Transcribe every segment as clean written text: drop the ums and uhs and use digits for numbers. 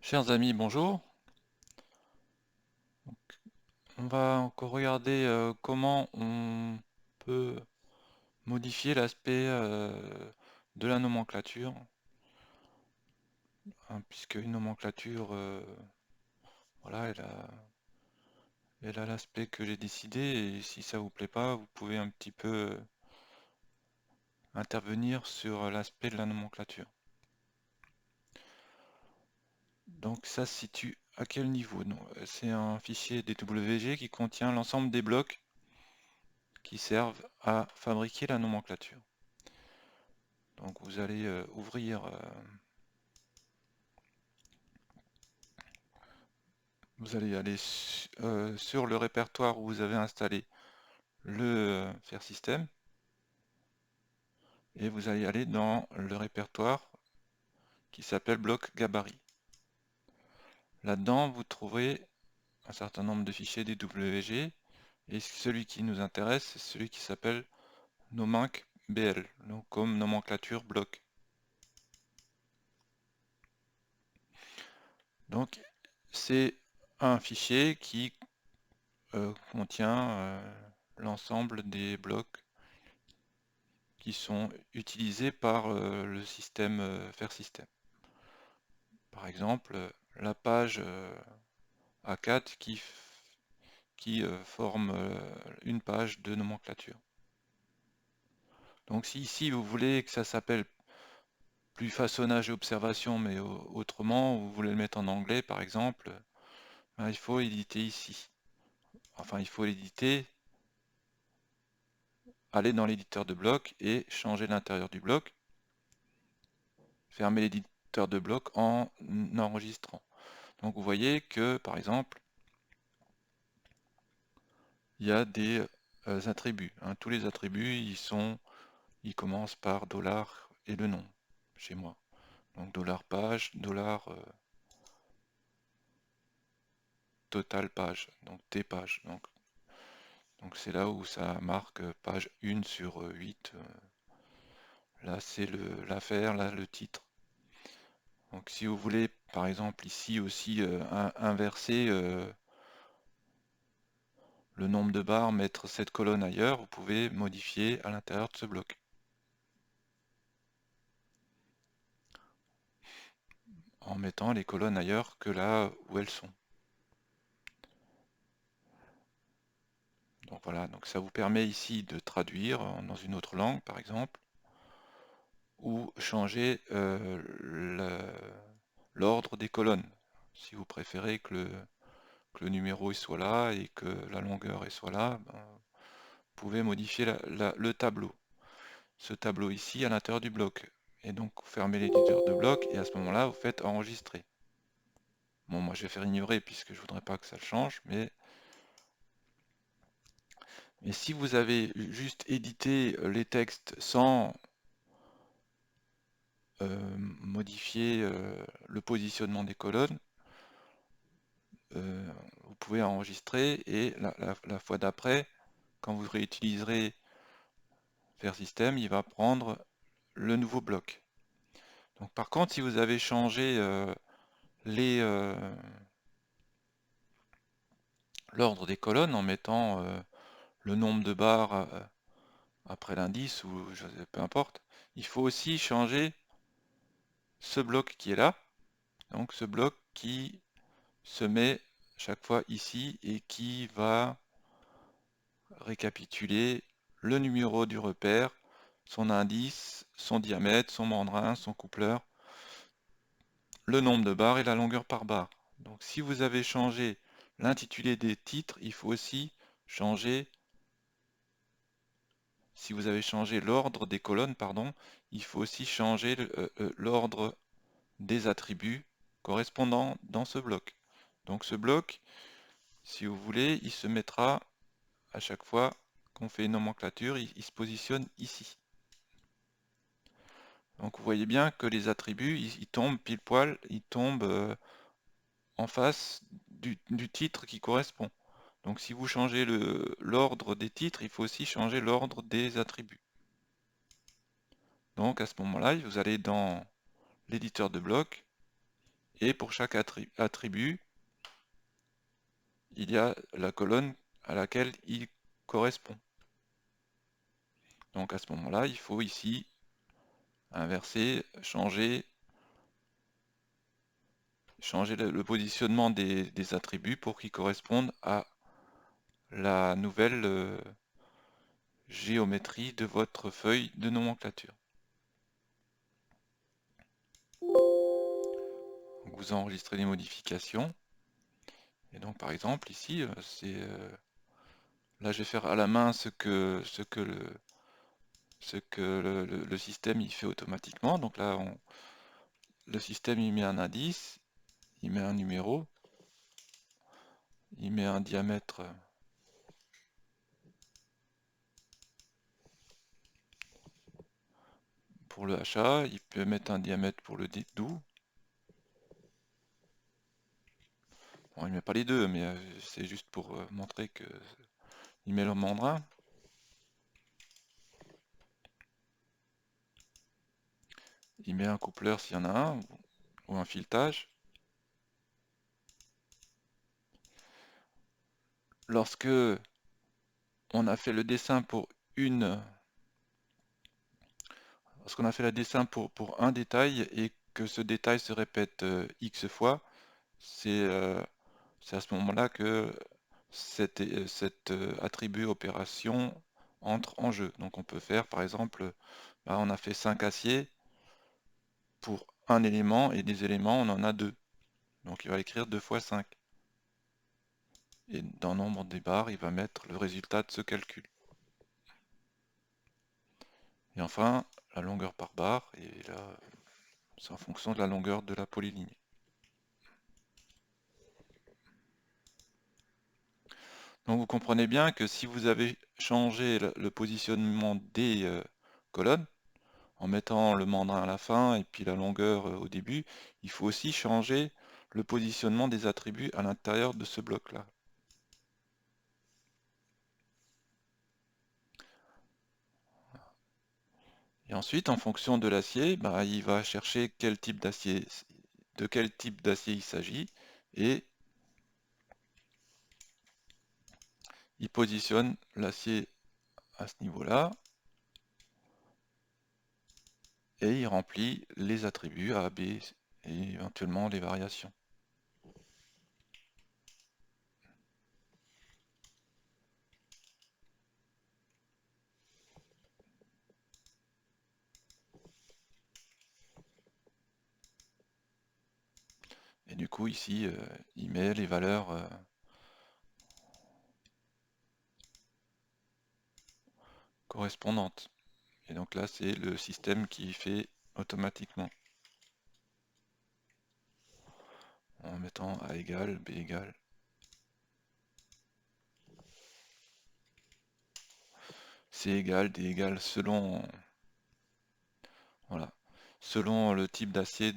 Chers amis, bonjour. On va encore regarder comment on peut modifier l'aspect de la nomenclature, hein, puisque une nomenclature, voilà, elle a l'aspect que j'ai décidé, et si ça vous plaît pas, vous pouvez un petit peu intervenir sur l'aspect de la nomenclature. Donc ça se situe à quel niveau? C'est un fichier DWG qui contient l'ensemble des blocs qui servent à fabriquer la nomenclature. Donc vous allez ouvrir, vous allez aller sur le répertoire où vous avez installé le faire système et vous allez aller dans le répertoire qui s'appelle bloc gabarit. Là-dedans, vous trouverez un certain nombre de fichiers DWG et celui qui nous intéresse, c'est celui qui s'appelle nominc.bl, donc comme nomenclature bloc. Donc c'est un fichier qui contient l'ensemble des blocs qui sont utilisés par le système faire système. Par exemple, la page A4 qui forme une page de nomenclature. Donc si ici vous voulez que ça s'appelle plus façonnage et observation, mais autrement, vous voulez le mettre en anglais par exemple, ben, il faut éditer ici. Enfin, il faut l'éditer, aller dans l'éditeur de bloc et changer l'intérieur du bloc, fermer l'éditeur de bloc en enregistrant. Donc vous voyez que par exemple, il y a des attributs, hein. Tous les attributs, ils commencent par dollar et le nom chez moi. Donc dollar page, dollar total page, donc T page. Donc c'est là où ça marque page 1 sur 8. Là c'est l'affaire, là le titre. Donc si vous voulez par exemple ici aussi inverser le nombre de barres, mettre cette colonne ailleurs, vous pouvez modifier à l'intérieur de ce bloc, en mettant les colonnes ailleurs que là où elles sont. Donc voilà, donc ça vous permet ici de traduire dans une autre langue par exemple, ou changer l'ordre des colonnes, si vous préférez que le numéro il soit là et que la longueur il soit là, ben, vous pouvez modifier le tableau. Ce tableau ici à l'intérieur du bloc. Et donc vous fermez l'éditeur de bloc et à ce moment-là vous faites enregistrer. Bon, moi je vais faire ignorer puisque je voudrais pas que ça le change, mais si vous avez juste édité les textes sans modifier le positionnement des colonnes, vous pouvez enregistrer et la fois d'après, quand vous réutiliserez faire système, il va prendre le nouveau bloc. Donc par contre, si vous avez changé l'ordre des colonnes en mettant le nombre de barres après l'indice ou peu importe, il faut aussi changer ce bloc qui est là, donc ce bloc qui se met chaque fois ici et qui va récapituler le numéro du repère, son indice, son diamètre, son mandrin, son coupleur, le nombre de barres et la longueur par barre. Donc si vous avez changé l'intitulé des titres, il faut aussi changer, si vous avez changé l'ordre des colonnes, pardon, il faut aussi changer l'ordre des attributs correspondants dans ce bloc. Donc ce bloc, si vous voulez, il se mettra à chaque fois qu'on fait une nomenclature, il se positionne ici. Donc vous voyez bien que les attributs, ils tombent pile poil, ils tombent en face du titre qui correspond. Donc si vous changez l'ordre des titres, il faut aussi changer l'ordre des attributs. Donc à ce moment-là, vous allez dans l'éditeur de blocs et pour chaque attribut, il y a la colonne à laquelle il correspond. Donc à ce moment-là, il faut ici inverser, changer le positionnement des attributs pour qu'ils correspondent à la nouvelle géométrie de votre feuille de nomenclature. Donc vous enregistrez les modifications. Et donc par exemple ici, là je vais faire à la main ce que le système il fait automatiquement. Donc là le système il met un indice, il met un numéro, il met un diamètre pour le HA, il peut mettre un diamètre pour le DOU. Bon, il met pas les deux, mais c'est juste pour montrer que il met le mandrin. Il met un coupleur s'il y en a un, ou un filetage. Lorsque on a fait le dessin pour lorsqu'on a fait le dessin pour un détail et que ce détail se répète X fois, c'est à ce moment-là que cet attribut opération entre en jeu. Donc on peut faire par exemple, là, on a fait 5 aciers pour un élément et des éléments on en a 2. Donc il va écrire 2 fois 5. Et dans nombre des barres, il va mettre le résultat de ce calcul. Et enfin, la longueur par barre, et là, c'est en fonction de la longueur de la polyligne. Donc vous comprenez bien que si vous avez changé le positionnement des colonnes, en mettant le mandrin à la fin et puis la longueur au début, il faut aussi changer le positionnement des attributs à l'intérieur de ce bloc-là. Et ensuite, en fonction de l'acier, bah, il va chercher quel type d'acier, de quel type d'acier il s'agit, et il positionne l'acier à ce niveau-là, et il remplit les attributs A, B, et éventuellement les variations. Et du coup, ici, il met les valeurs correspondantes. Et donc là, c'est le système qui fait automatiquement, en mettant A égale, B égale. C égale, D égale, voilà, selon le type d'acier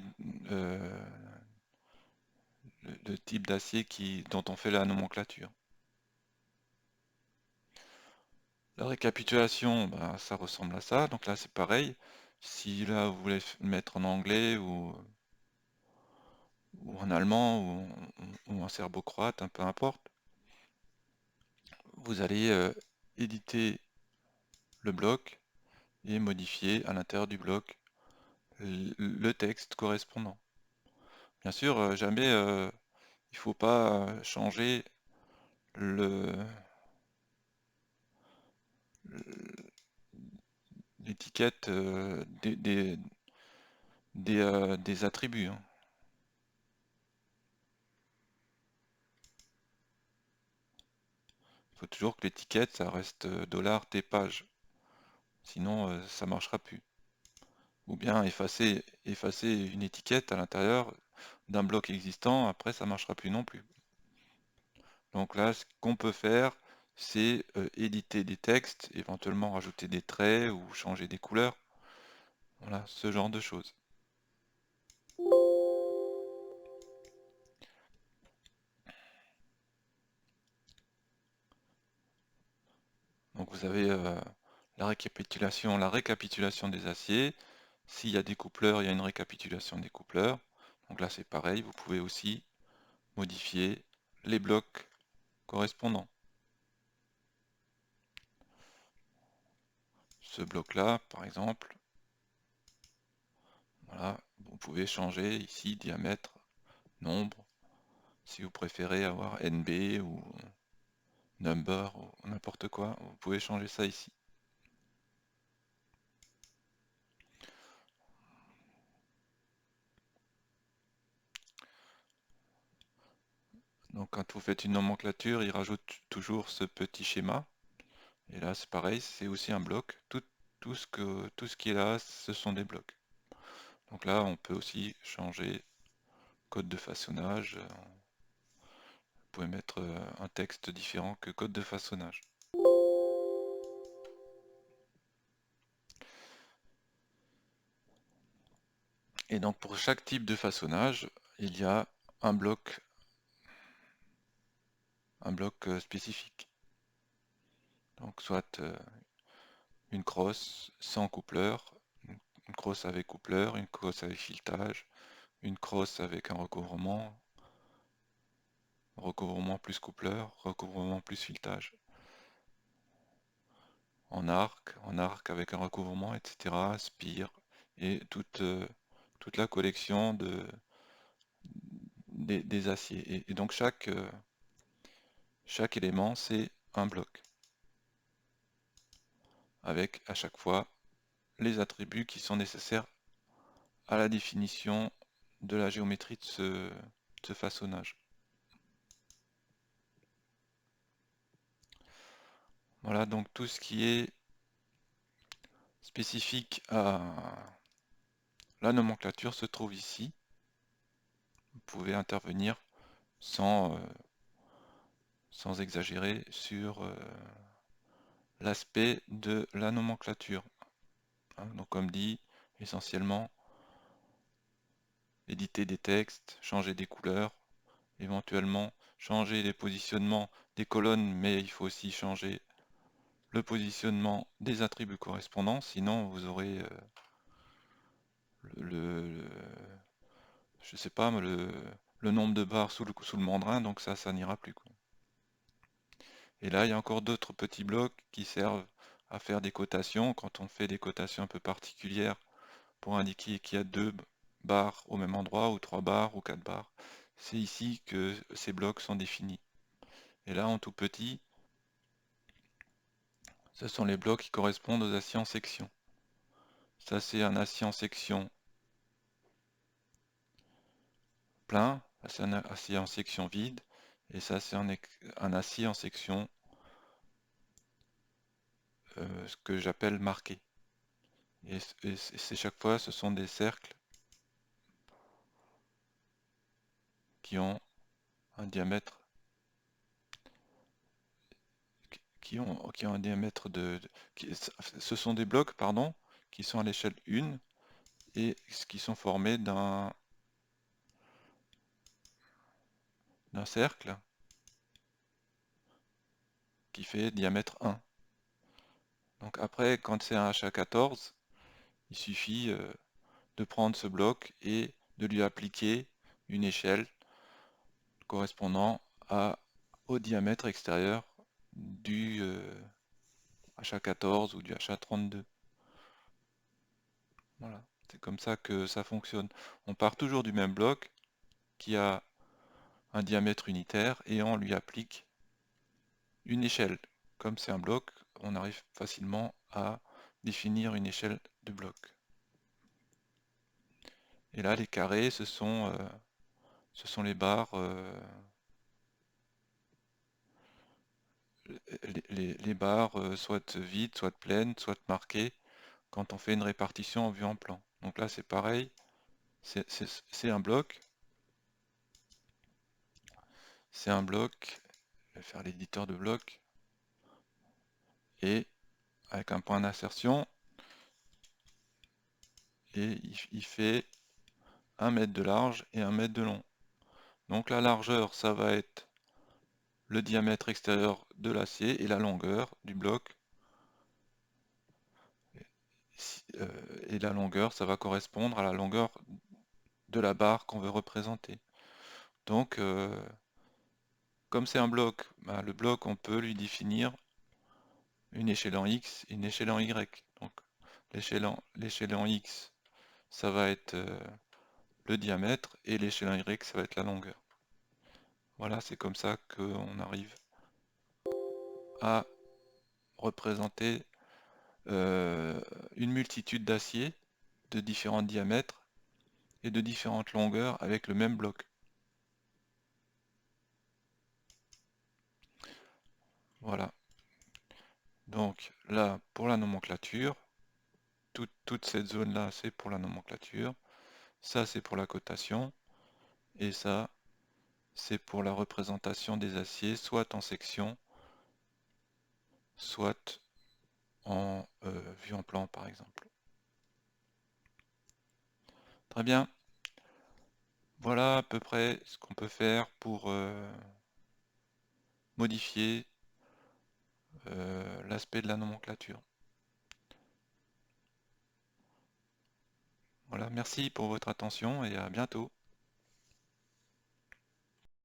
le type d'acier dont on fait la nomenclature. La récapitulation, ben, ça ressemble à ça. Donc là, c'est pareil. Si là, vous voulez mettre en anglais ou en allemand ou en serbo-croate, peu importe, vous allez éditer le bloc et modifier à l'intérieur du bloc le texte correspondant. Bien sûr, jamais il ne faut pas changer l'étiquette des attributs, hein. Il faut toujours que l'étiquette, ça reste $T page. Sinon, ça ne marchera plus. Ou bien effacer une étiquette à l'intérieur d'un bloc existant, après ça ne marchera plus non plus. Donc là, ce qu'on peut faire, c'est éditer des textes, éventuellement rajouter des traits ou changer des couleurs. Voilà, ce genre de choses. Donc vous avez la récapitulation des aciers. S'il y a des coupleurs, il y a une récapitulation des coupleurs. Donc là c'est pareil, vous pouvez aussi modifier les blocs correspondants. Ce bloc-là, par exemple, voilà, vous pouvez changer ici diamètre, nombre, si vous préférez avoir NB ou number ou n'importe quoi, vous pouvez changer ça ici. Donc quand vous faites une nomenclature, il rajoute toujours ce petit schéma. Et là c'est pareil, c'est aussi un bloc. Tout ce qui est là, ce sont des blocs. Donc là on peut aussi changer code de façonnage. Vous pouvez mettre un texte différent que code de façonnage. Et donc pour chaque type de façonnage, il y a un bloc spécifique. Donc soit une crosse sans coupleur, une crosse avec coupleur, une crosse avec filetage, une crosse avec un recouvrement plus coupleur, recouvrement plus filetage, en arc avec un recouvrement, etc., spire, et toute la collection des aciers. Et donc chaque élément, c'est un bloc, avec à chaque fois les attributs qui sont nécessaires à la définition de la géométrie de ce façonnage. Voilà donc tout ce qui est spécifique à la nomenclature se trouve ici. Vous pouvez intervenir sans exagérer sur l'aspect de la nomenclature. Donc comme dit, essentiellement, éditer des textes, changer des couleurs, éventuellement changer les positionnements des colonnes, mais il faut aussi changer le positionnement des attributs correspondants, sinon vous aurez je sais pas, le nombre de barres sous le mandrin, donc ça n'ira plus, quoi. Et là, il y a encore d'autres petits blocs qui servent à faire des cotations, quand on fait des cotations un peu particulières pour indiquer qu'il y a 2 barres au même endroit, ou 3 barres, ou 4 barres. C'est ici que ces blocs sont définis. Et là, en tout petit, ce sont les blocs qui correspondent aux aciers en section. Ça, c'est un acier en section plein, c'est un acier en section vide, et ça, c'est un acier en section ce que j'appelle marqué. Et c'est chaque fois, ce sont des cercles qui ont un diamètre qui ont un diamètre ce sont des blocs, pardon, qui sont à l'échelle 1 et qui sont formés d'un cercle qui fait diamètre 1. Donc après, quand c'est un HA14, il suffit de prendre ce bloc et de lui appliquer une échelle correspondant au diamètre extérieur du HA14 ou du HA32. Voilà, c'est comme ça que ça fonctionne. On part toujours du même bloc qui a un diamètre unitaire et on lui applique une échelle. Comme c'est un bloc, on arrive facilement à définir une échelle de bloc. Et là, les carrés, ce sont les barres, les barres soit vides, soit pleines, soit marquées quand on fait une répartition en vue en plan. Donc là, c'est pareil, c'est un bloc. C'est un bloc, je vais faire l'éditeur de bloc, et avec un point d'insertion, et il fait 1 mètre de large et 1 mètre de long. Donc la largeur, ça va être le diamètre extérieur de l'acier, et la longueur du bloc. Et la longueur, ça va correspondre à la longueur de la barre qu'on veut représenter. Donc, comme c'est un bloc, bah, le bloc, on peut lui définir une échelle en X et une échelle en Y. Donc, l'échelle en X, ça va être le diamètre, et l'échelle en Y, ça va être la longueur. Voilà, c'est comme ça qu'on arrive à représenter une multitude d'aciers de différents diamètres et de différentes longueurs avec le même bloc. Voilà. Donc là, pour la nomenclature, toute cette zone-là, c'est pour la nomenclature. Ça, c'est pour la cotation. Et ça, c'est pour la représentation des aciers, soit en section, soit en vue en plan, par exemple. Très bien. Voilà à peu près ce qu'on peut faire pour modifier l'aspect de la nomenclature. Voilà, merci pour votre attention et à bientôt.